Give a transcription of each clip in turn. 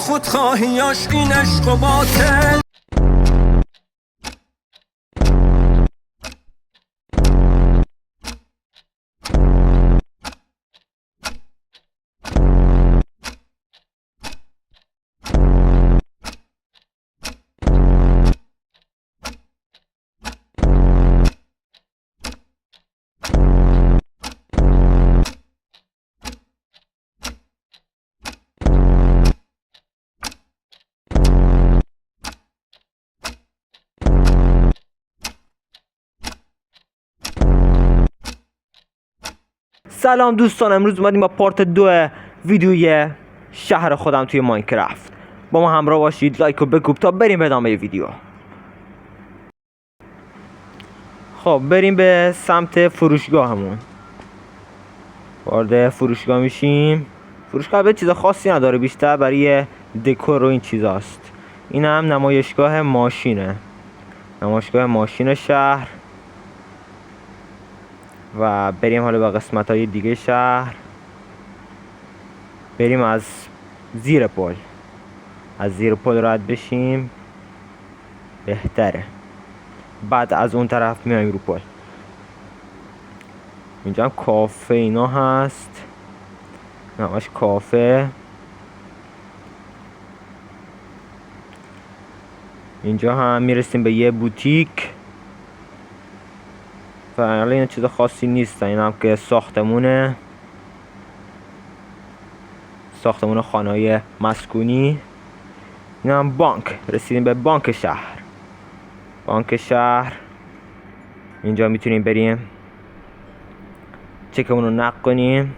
خودخواهیاش این عشق و باطل. سلام دوستان، امروز اومدیم با پارت 2 ویدیوی شهر خودم توی ماینکرافت. با ما همراه باشید، لایک و بکوب تا بریم به ادامه ویدیو. خب بریم به سمت فروشگاهمون. وارد فروشگاه میشیم. فروشگاه به چیز خاصی نداره، بیشتر برای دکور و این چیزاست. این هم نمایشگاه ماشینه، نمایشگاه ماشین شهر. و بریم حالا به قسمت های دیگه شهر. بریم از زیر پل، از زیر پل رد بشیم بهتره. بعد از اون طرف میایم رو پل. اینجا هم کافه اینا هست، نماش کافه. اینجا هم میرسیم به یه بوتیک و حالا این چیز خاصی نیست. این هم که ساختمون خانه‌های مسکونی. این هم بانک. رسیدیم به بانک شهر. بانک شهر اینجا میتونیم بریم چکمون رو نقد کنیم.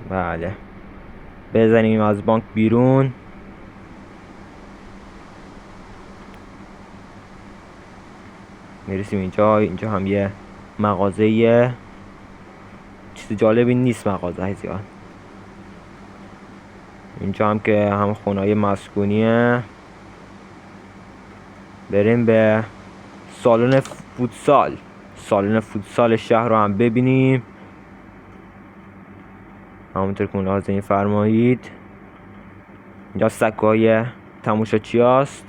بله، بزنیم از بانک بیرون. میرسیم اینجا هم یه مغازه. چیز جالبی نیست مغازه زیاد. اینجا هم که هم خونه‌های مسکونیه. بریم به سالن فوتسال. سالن فوتسال شهر رو هم ببینیم. همونطور که ملاحظه فرمایید اینجا سکوهای تماشاچی هست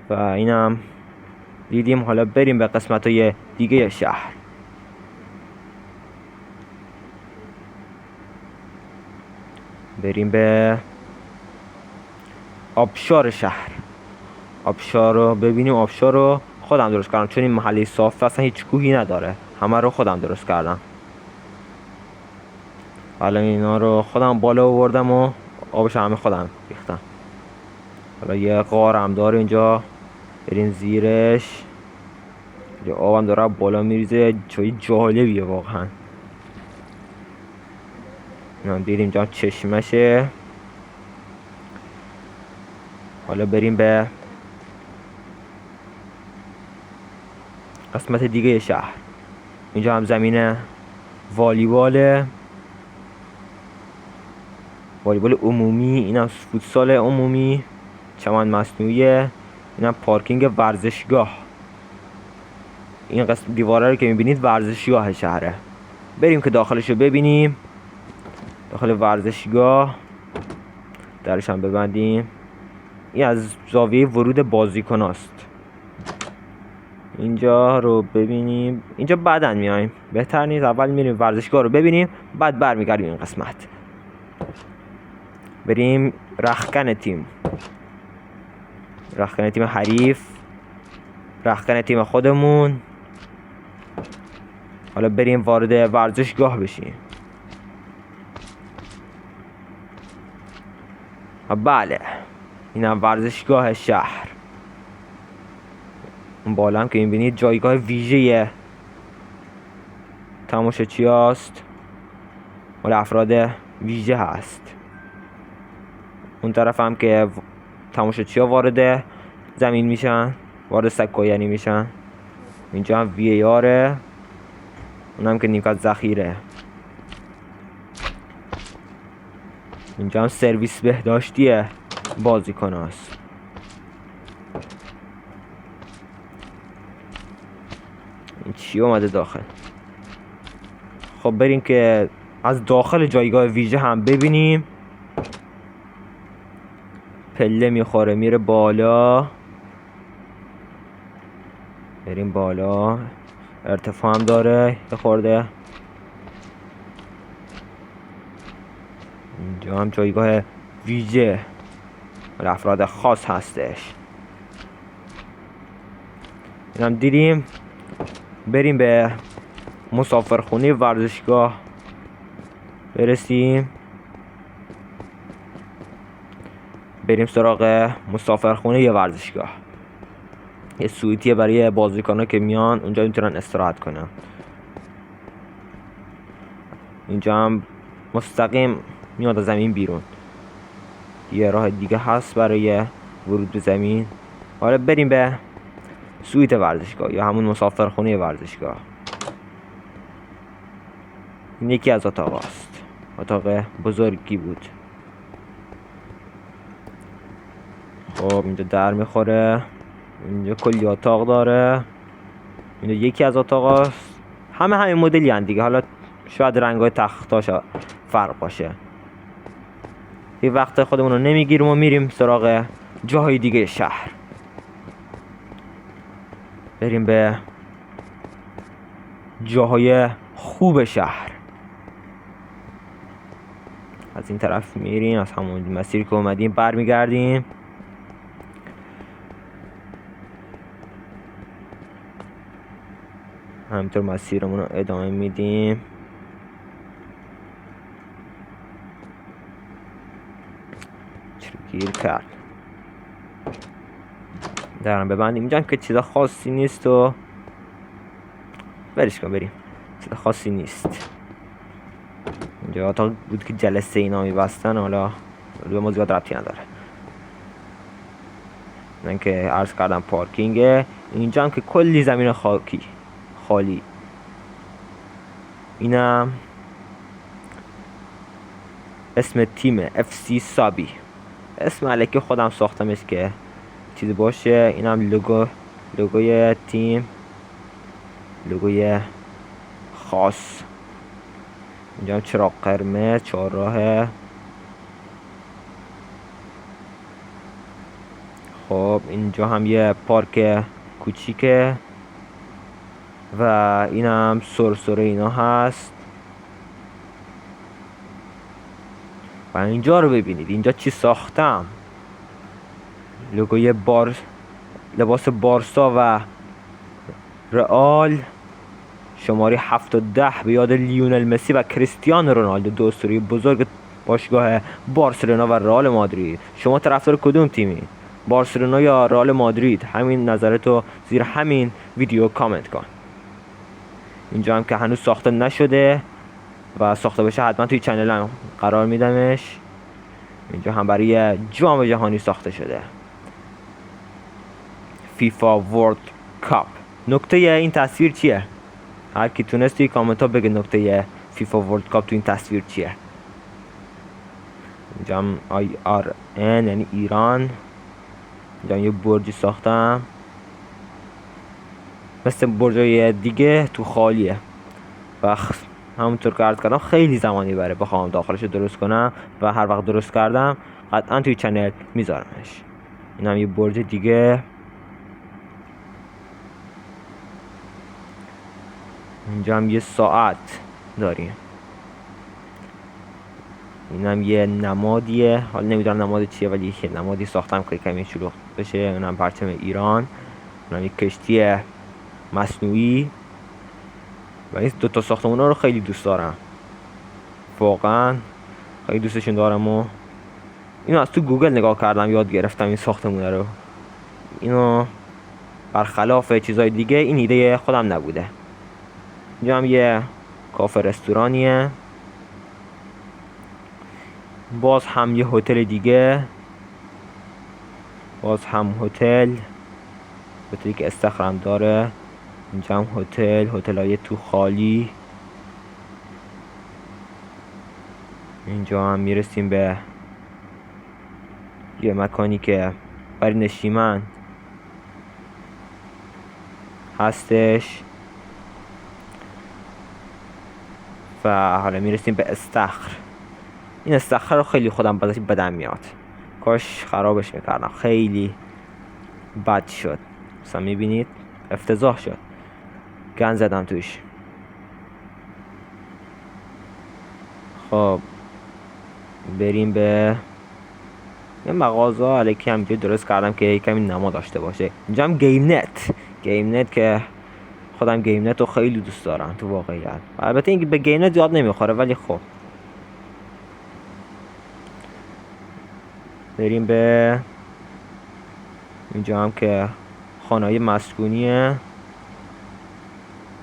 و اینم دیدیم. حالا بریم به قسمت های دیگه شهر. بریم به آبشار شهر. آبشار رو ببینیم. آبشار رو خودم درست کردم چون این محله صاف اصلا هیچ کوهی نداره، همه رو خودم درست کردم. حالا اینا رو خودم بالا آوردم و آبش همه خودم ریختم. حالا یه غار هم داره اینجا، بریم زیرش. اینجا آبم داره بالا میریزه، چوی جالبیه واقعا. اینا دیدیم اینجا چشمشه. حالا بریم به قسمت دیگه شهر. اینجا هم زمین والیبال عمومی. این هم فوتسال عمومی، چمن مصنوعیه. این هم پارکینگ ورزشگاه. این قسم دیواره رو که میبینید ورزشگاه شهره. بریم که داخلش رو ببینیم. داخل ورزشگاه درش هم ببندیم. این از زاویه ورود بازیکناست. اینجا رو ببینیم. اینجا بعدن میایم، بهتر نیست اول میریم ورزشگاه رو ببینیم بعد برمیگردیم این قسمت. بریم رختکن تیم حریف، رختکن تیم خودمون. حالا بریم وارد ورزشگاه بشیم. بله، این هم ورزشگاه شهر. اون بالا هم که میبینید جایگاه ویژه تماشاچی هست، مال افراد ویژه هست. اون طرف هم که تماشاچی ها وارد زمین میشن، وارد سکوینی میشن. اینجا هم وی آره، اون هم که نیمکت ذخیره. اینجا هم سرویس بهداشتی بازیکن هست. این چی اومده داخل؟ خب بریم که از داخل جایگاه ویژه هم ببینیم. پله میخوره میره بالا، بریم بالا. ارتفاع هم داره یه خورده. اینجا هم جایگاه ویژه برای افراد خاص هستش. این هم دیدیم. بریم به مسافرخونه ورزشگاه برسیم. بریم سراغ مسافرخونه ورزشگاه. یه سویتیه برای بازیکن‌ها که میان اونجا میتونن استراحت کنن. اینجا هم مستقیم میاد از زمین بیرون. یه راه دیگه هست برای ورود به زمین. حالا بریم به سویت ورزشگاه یا همون مسافرخونه ورزشگاه. این یکی از اتاق است. اتاق بزرگی بود. خب اینجا در میخوره. اینجا کلی اتاق داره. اینجا یکی از اتاق است. همه مدلی هن دیگه. حالا شاید رنگ‌های تختاش فرق باشه. یه وقت خودمون رو نمیگیریم و میریم سراغ جاهای دیگه شهر. بریم به جاهای خوب شهر. از این طرف میریم، از همون مسیر که اومدیم برمیگردیم. همینطور مسیرمون رو ادامه میدیم. گیر کرد. درم ببندیم. اینجا که چیز خاصی نیست و برش کن بریم. چیز خاصی نیست. اینجا اتاق بود که جلسه اینا میبستن. حالا به ما زیاد ربطی نداره. من که عرض کردم پارکینگه. اینجا هم که کلی زمین خالی. اینم اسم تیم FC سابی. اسم الکی خودم ساختمش که چیزی باشه. اینم لوگوی تیم، لوگوی خاص. اینجا هم چراغ قرمز، چهارراهه. خب اینجا هم یه پارک کوچیکه و اینم سرسره اینا هست. و اینجا رو ببینید. اینجا چی ساختم. لوگوی لباس بارسا و رئال، شماره 7 و 10 به یاد لیونل مسی و کریستیانو رونالدو، دو اسطوره بزرگ باشگاه بارسلونا و رئال مادرید. شما طرفدار کدوم تیمی؟ بارسلونا یا رئال مادرید؟ همین نظرتو زیر همین ویدیو کامنت کن. اینجا هم که هنوز ساخته نشده و ساخته بشه حتما توی چنلم قرار میدمش. اینجا هم برای جام جهانی ساخته شده. فیفا ورلد کاپ. نکته این تصویر چیه؟ هر کی تونست توی کامنت ها بگه نکته فیفا ورلد کاپ تو این تصویر چیه. اینجا هم IRN یعنی ایران. اینجا یه برجی ساختم مثل برجای دیگه تو خالیه و همونطور که عرض کردم خیلی زمانی بره بخوام داخلش رو درست کنم و هر وقت درست کردم قطعا توی چنل میذارمش. این هم یه برج دیگه. اینجا هم یه ساعت داریم. این هم یه نمادیه. حالا نمیدونم نماد چیه ولی یه نمادی ساختم که کمی شلوغ بشه. این هم پرچم ایران. این هم یه کشتی مصنوعی. و این دوتا ساختمون ها رو خیلی دوست دارم. واقعا خیلی دوستشون دارم و اینو از تو گوگل نگاه کردم یاد گرفتم این ساختمون رو. اینو برخلاف چیزای دیگه این ایده خودم نبوده. اینجا هم یه کافه رستورانیه. باز هم یه هتل دیگه. باز هم هتلی که استخرم داره. اینجا هم هتل‌های تو خالی. اینجا هم میرسیم به یه مکانی که برای نشیمن هستش. و حالا میرسیم به استخر. این استخر رو خیلی خودم ازش بدم میاد، کاش خرابش میکردم، خیلی بد شد. مثلا میبینید افتضاح شد، گند زدم توش. خب بریم به یه مغازه الکی همینجوری درست کردم که کمی نما داشته باشه. اینجا هم گیم نت که خودم گیم نت رو خیلی دوست دارم تو واقعیت. البته اینکه به گیم نت زیاد نمیخوره، ولی خب بریم به اینجا هم که خانه مسکونیه.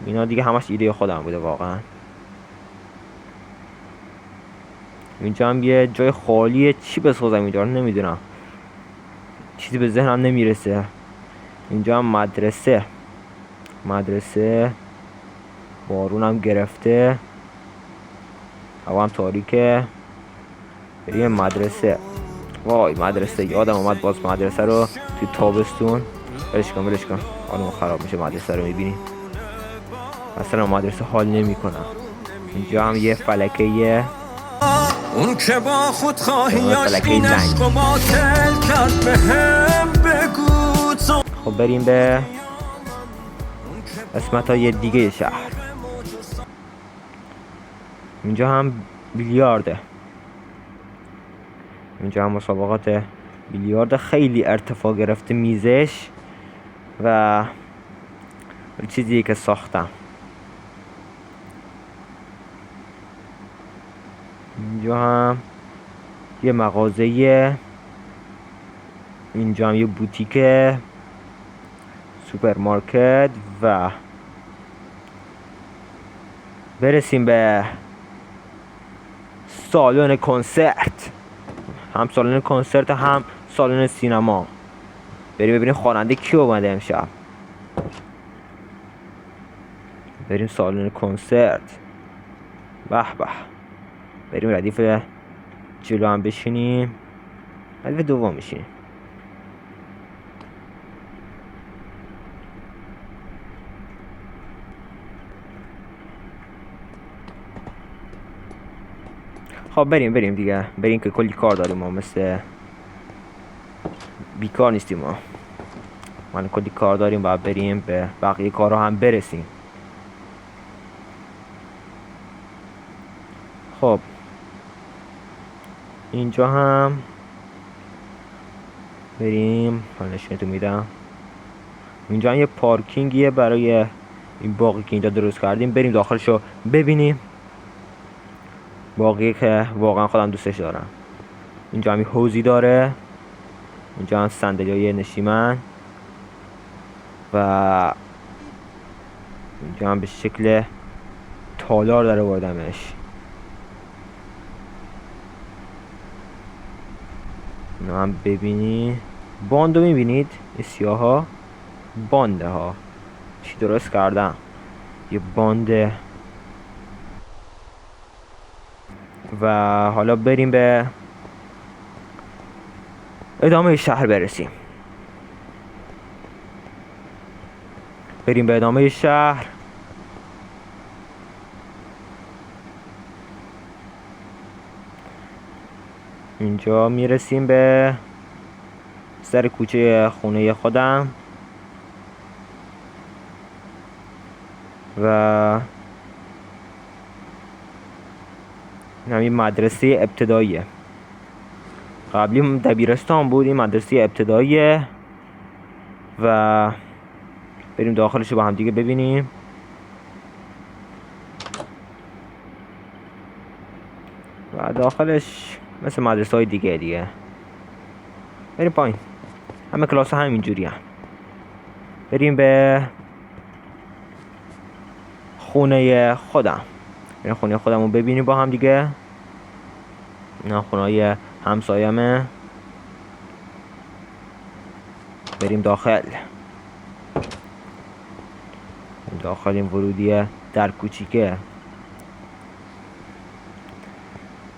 اینا دیگه همش ایده خودم بوده واقعا. اینجا هم یه جای خالیه، چی بسازم اینجا رو نمیدونم، چیزی به ذهنم نمیرسه. اینجا هم مدرسه بارون هم گرفته، هوا هم تاریکه. بریم مدرسه. وای مدرسه، یادم اومد باز مدرسه رو توی تابستون. ولش کن حالمون خراب میشه مدرسه رو میبینی. اصلا مدرسه حال نمیکنم. اینجا هم یه فلکه، اون که با خود خواهیاش این عشق و باطل کرد به هم بگو تو. خب بریم به قسمت های دیگه شهر. اینجا هم بیلیارده، اینجا هم مسابقات بیلیارد، خیلی ارتفاع گرفته میزش و چیزی که ساختم. اینجا هم یه مغازه، اینجا هم یه بوتیک، سوپرمارکت و برسیم به سالن کنسرت. هم سالن کنسرت هم سالن سینما. بریم ببینیم خواننده کی اومده امشب. بریم سالن کنسرت. به به. بریم ردیف جلو هم بشینیم، ردیف دوم بشینیم. خب بریم دیگه، بریم که کلی کار داریم ما، مثل بیکار نیستیم ما. من کلی کار داریم، باید بریم به بقیه کارها هم برسیم. خب اینجا هم بریم، نشونتون میدم. اینجا هم یه پارکینگیه برای این باقی که اینجا درست کردیم. بریم داخلشو ببینیم، باقی که واقعا خودم دوستش دارم. اینجا هم حوضی داره، اینجا هم صندلی‌های نشیمن و اینجا هم به شکل تالار داره بردمش. اینو هم ببینی، باندو میبینید، این سیاه ها بانده ها، چی درست کردم، یه بانده. و حالا بریم به ادامه شهر برسیم. بریم به ادامه شهر. اینجا میرسیم به سر کوچه خونه خودم و این مدرسه ابتداییه. قبلی دبیرستان بود، این مدرسه ابتداییه و بریم داخلش رو با هم دیگه ببینیم. و داخلش مثل مدرسه های دیگه. بریم پایین، همه کلاس ها همینجوری هم. بریم به خونه خودم. بریم خونه خودم رو ببینیم با هم دیگه. اینا خونه های همسایمه. بریم داخل این ورودی در کوچیکه.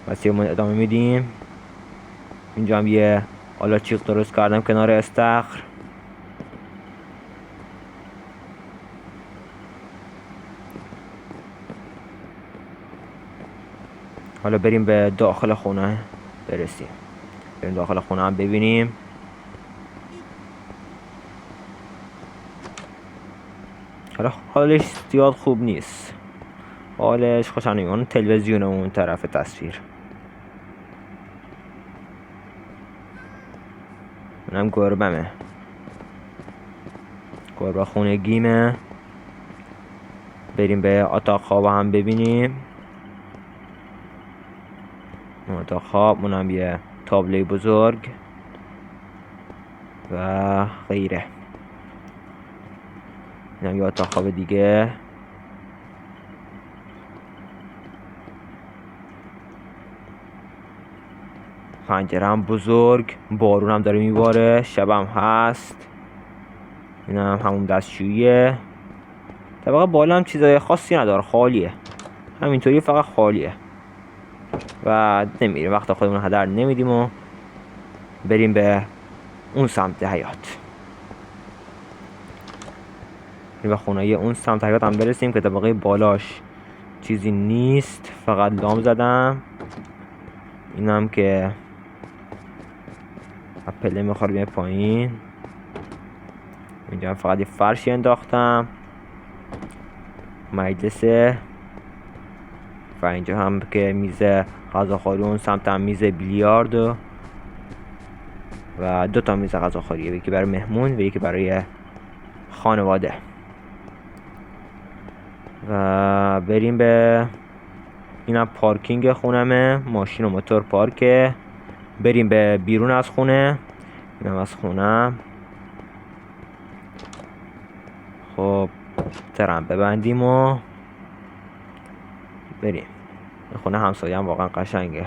مسیرمون ادامه میدیم. اینجا هم یه آلاچیق درست کردم کنار استخر. حالا بریم به داخل خونه برسیم. بریم داخل خونه هم ببینیم. حالا حالش زیاد خوب نیست. حالش خوشم نمیاد. اون تلویزیون اون طرف تصویر. اونم گربمه. گربه خونگیمه. بریم به اتاق خواب هم ببینیم. اتاق خواب اونم یه تابلوی بزرگ و غیره. اینم یه اتاق خواب دیگه. پنجره هم بزرگ. بارون هم داره میباره. شبم هست. اینم همون دستشوییه. طبقه بالا هم چیزای خاصی نداره. خالیه. همینطوری فقط خالیه. و نمیریم. وقت خودمون هدر نمیدیم و بریم به اون سمت حیاط. به خونه اون سمت حیاط هم برسیم که طبقه بالاش چیزی نیست. فقط لام زدم. اینم که پله میخواد بیاد پایین. اینجا فقط یه فرشی انداختم. مجلسه. و اینجا هم که میز غذاخوری، اون سمت هم میز بیلیارد و 2 تا میز غذاخوری، یکی برای مهمون و یکی برای خانواده. و بریم به اینم پارکینگ خونمه. ماشین و موتور پارکه. بریم به بیرون از خونه. اینم از خونم. خب ترم ببندیم و بریم. خونه همسایه هم واقعا قشنگه.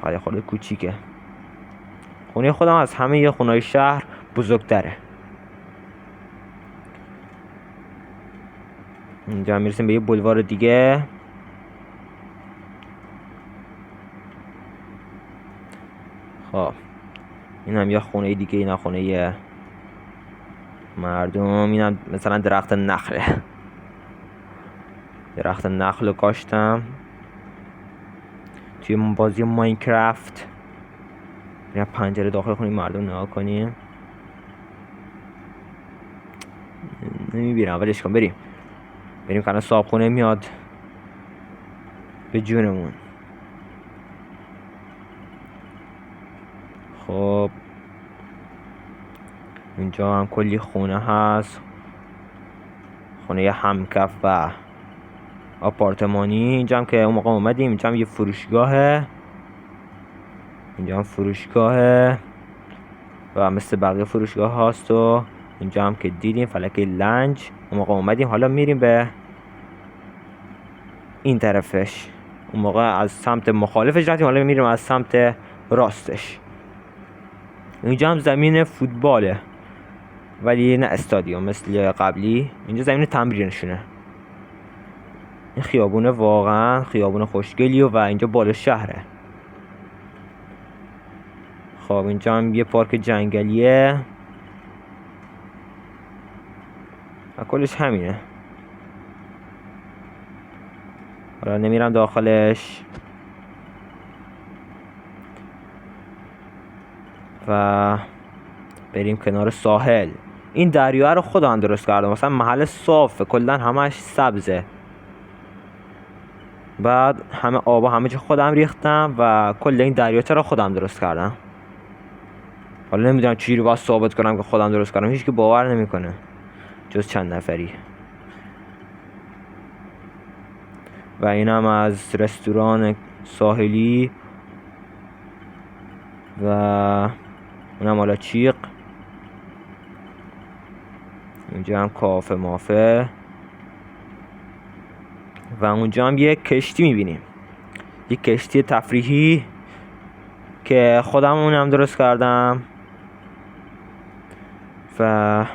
فقط خورده کوچیکه. خونه خودم از همه یه خونه‌های شهر بزرگتره. اینجا میرسیم به یه بولوار دیگه. خب این هم یه خونه دیگه. این هم خونه یه مردم. این هم مثلا درخت نخله. درخت نخل رو کاشتم توی بازی ماینکرافت. این پنجره داخل خونه مردم نگاه کنیم. نمیبینم ولش کن. بریم که صاحب خونه میاد به جونمون. خب اینجا هم کلی خونه هست. خونه همکف و آپارتمانی. اینجا هم که اون موقع اومدیم اینجا هم یه فروشگاهه. اینجا هم فروشگاهه و مثل بقیه فروشگاه هاست. و اینجا هم که دیدیم فلکه لنج اون موقع اومدیم. حالا میریم به این طرفش. اون موقع از سمت مخالفش رفتیم، حالا میریم از سمت راستش. اینجا هم زمین فوتباله ولی نه استادیوم مثل قبلی. اینجا زمین تمرینشونه. این خیابونه واقعا خیابون خوشگلیه و اینجا بالا شهره. خب اینجا هم یه پارک جنگلیه و کلش همینه. حالا نمیرم داخلش. و بریم کنار ساحل. این دریا رو خودم درست کردم. مثلا محل صافه، کلا همش سبزه. بعد همه آبا همه چی خودم ریختم و کل این دریاچه رو خودم درست کردم. حالا نمیدونم چی رو باید ثابت کنم که خودم درست کردم. هیچ که باور نمیکنه جز چند نفری. و اینم از رستوران ساحلی و اونم حالا چیق. اینجا هم کافه مافه و اونجا هم یک کشتی میبینیم. یک کشتی تفریحی که خودم اونم درست کردم. و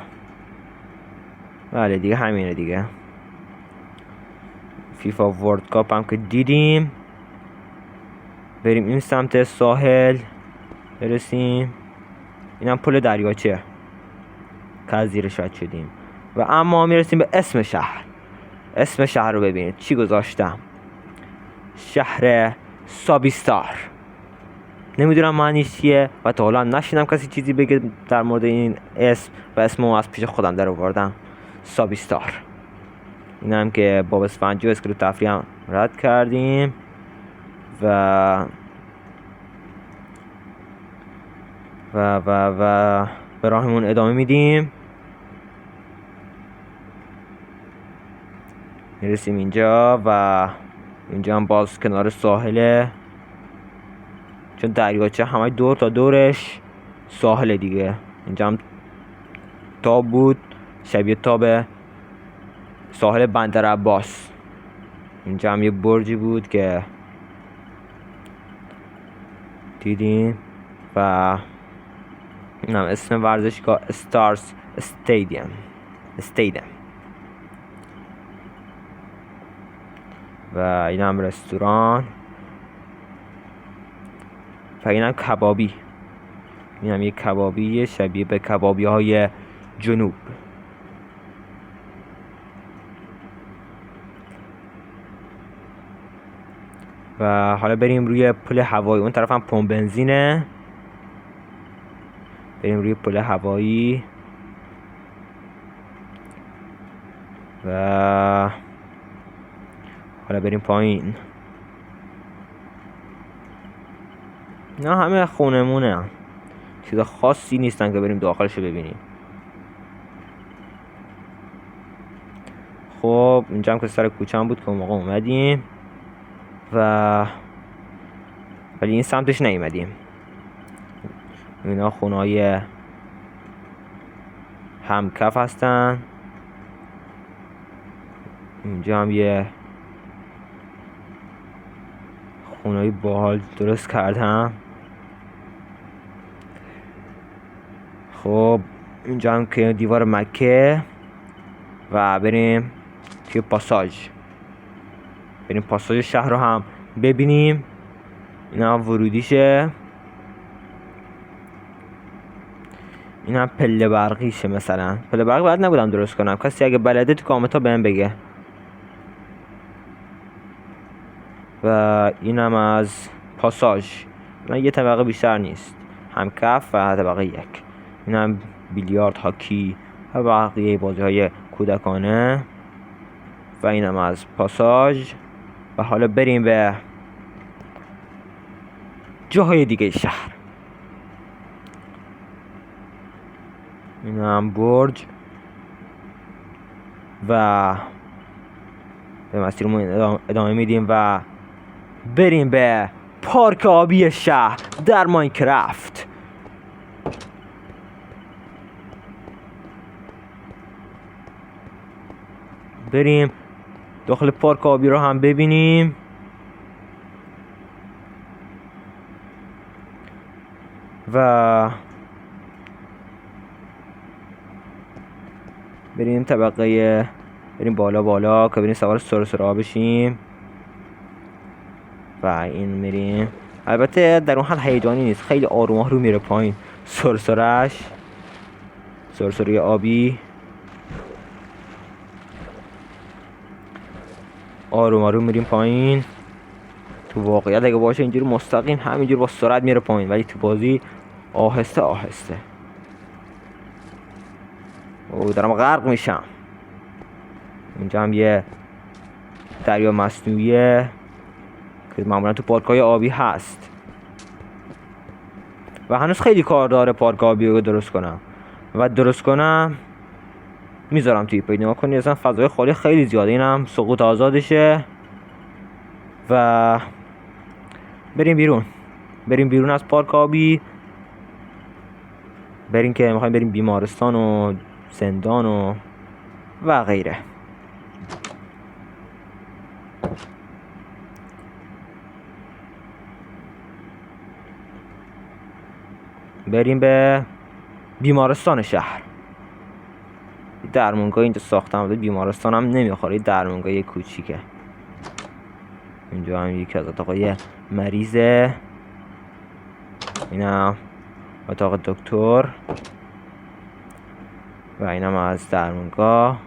بله دیگه همینه دیگه. فیفا ورلد کاپ هم که دیدیم. بریم این سمت ساحل برسیم. اینم پل دریاچه که از زیرش رد شدیم. و اما میرسیم به اسم شهر. اسم شهر رو ببینید چی گذاشتم. شهر سابیستار. نمیدونم معنیش چیه و تا حالا نشیدم کسی چیزی بگه در مورد این اسم و اسمو از پیش خودم در آوردم. سابیستار. این هم که باب اسفنجی و اسکلو تفریح هم رد کردیم و به راهمون ادامه میدیم. میرسیم اینجا و اینجا هم باز کنار ساحله، چون دریاچه همه دور تا دورش ساحل دیگه. اینجا هم تاب بود، شبیه تاب ساحل بندر عباس. اینجا هم یه برجی بود که دیدین و این هم اسم ورزشگاه استارز استادیوم. و این هم رستوران و این هم کبابی. این هم یک کبابی شبیه به کبابی های جنوب. و حالا بریم روی پل هوایی. اون طرف هم پمپ بنزینه. بریم روی پل هوایی و حالا بریم پایین. نه همه خونمونه، چیز خاصی نیستن که بریم داخلشو ببینیم. خب اینجا هم که سر کوچه هم بود که اون موقع اومدیم ولی این سمتش نیومدیم. اینا خونه‌های همکف هستن. اینجا هم یه خونه‌ای باحال درست کردم. خب اینجا هم که دیوار مکه و بریم توی پاساژ. بریم پاساژ شهر رو هم ببینیم. اینا ورودیشه. این هم پله برقیشه. مثلا پله برقی باید نبودم درست کنم. کسی اگه بلده تو کامنتا بهم بگه. و این هم از پاساژ. من یه طبقه بیشتر نیست، هم کف و طبقه یک. این هم بیلیارد، هاکی و بقیه بازی های کودکانه. و این هم از پاساژ. و حالا بریم به جاهای دیگه شهر. این هم برج و به مسیرمون ادامه میدیم و بریم به پارک آبی شهر در ماینکرافت. بریم داخل پارک آبی رو هم ببینیم. و بریم بریم بالا که بریم سوار سرسره‌ها بشیم. و این میریم. البته در اون حد هیجانی نیست، خیلی آروم رو میره پایین. سرسره آبی آروم میریم پایین. تو واقعیت اگه باشه اینجوری مستقیم همینجور با سرعت میره پایین، ولی تو بازی آهسته. او دارم غرق میشم. اینجا هم یه دریا مصنوعیه که معمولا تو پارک‌های آبی هست و هنوز خیلی کار داره پارک آبی رو درست کنم میذارم توی پیج نگاه کنید. اصلا فضای خالی خیلی زیاده. اینم سقوط آزادشه. و بریم بیرون از پارک آبی. بریم که میخوایم بریم بیمارستان و زندان و غیره. بریم به بیمارستان شهر. درمونگاه اینجا ساختم، بیمارستان هم نمیخوره، درمونگاه کوچیکه. اینجا هم یکی از اتاقای مریضه. اینم اتاق دکتر و اینم از درمونگاه.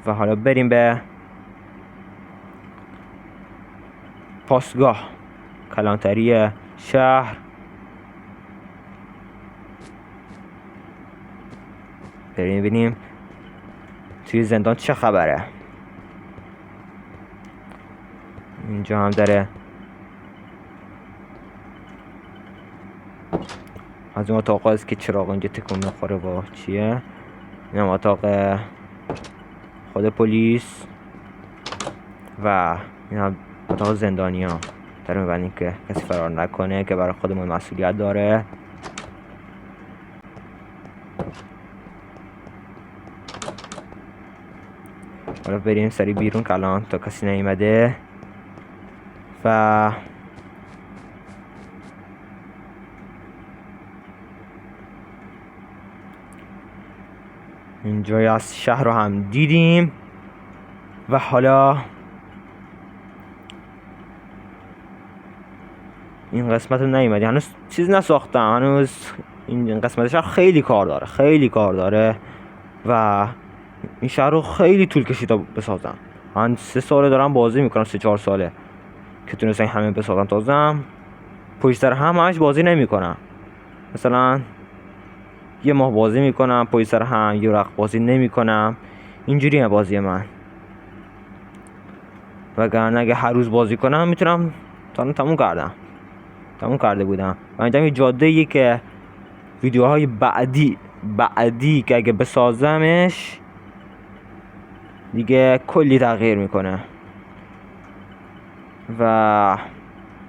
و حالا بریم به پاسگاه، کلانتری شهر. بریم ببینیم توی زندان چه خبره. اینجا هم داره از اون اتاق هست که چراغ اینجا تکون میخوره با چیه. این هم اتاق خود پلیس و این هم اتاق زندانی ها. داره میبندیم که کسی فرار نکنه که برای خودمون مسئولیت داره. حالا بریم سری بیرون که الان تا کسی نیومده. و اینجای از شهر رو هم دیدیم و حالا این قسمت رو نیومدی، هنوز چیز نساختم، هنوز این قسمت شهر خیلی کار داره و این شهر رو خیلی طول کشید تا بسازم. من 3 ساله دارم بازی میکنم، 3-4 ساله که تونستم همه بسازم. تازم پشت سر همش بازی نمیکنم، مثلا یه ماه بازی میکنم پشت سر هم، یه وقت بازی نمیکنم. اینجوریه بازی من. وگرنه اگه هر روز بازی کنم میتونم تموم کرده بودم. و اینجا یه جاده که ویدیوهای بعدی که اگه بسازمش دیگه کلی تغییر میکنه. و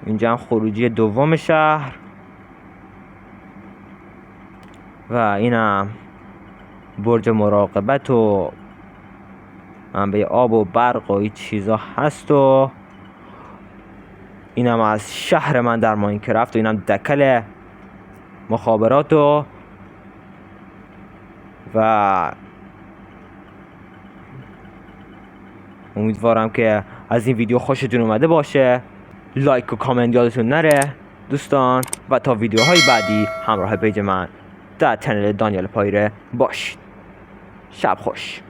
اینجا هم خروجی دوم شهر و اینم برج مراقبت و منبع آب و برق و این چیزا هست. و اینم از شهر من در ماینکرافت و اینم دکل مخابرات و امیدوارم که از این ویدیو خوشتون اومده باشه. لایک و کامنت یادتون نره دوستان و تا ویدیوهای بعدی همراه پیج من در چنل دانیال پایره باشید. شب خوش.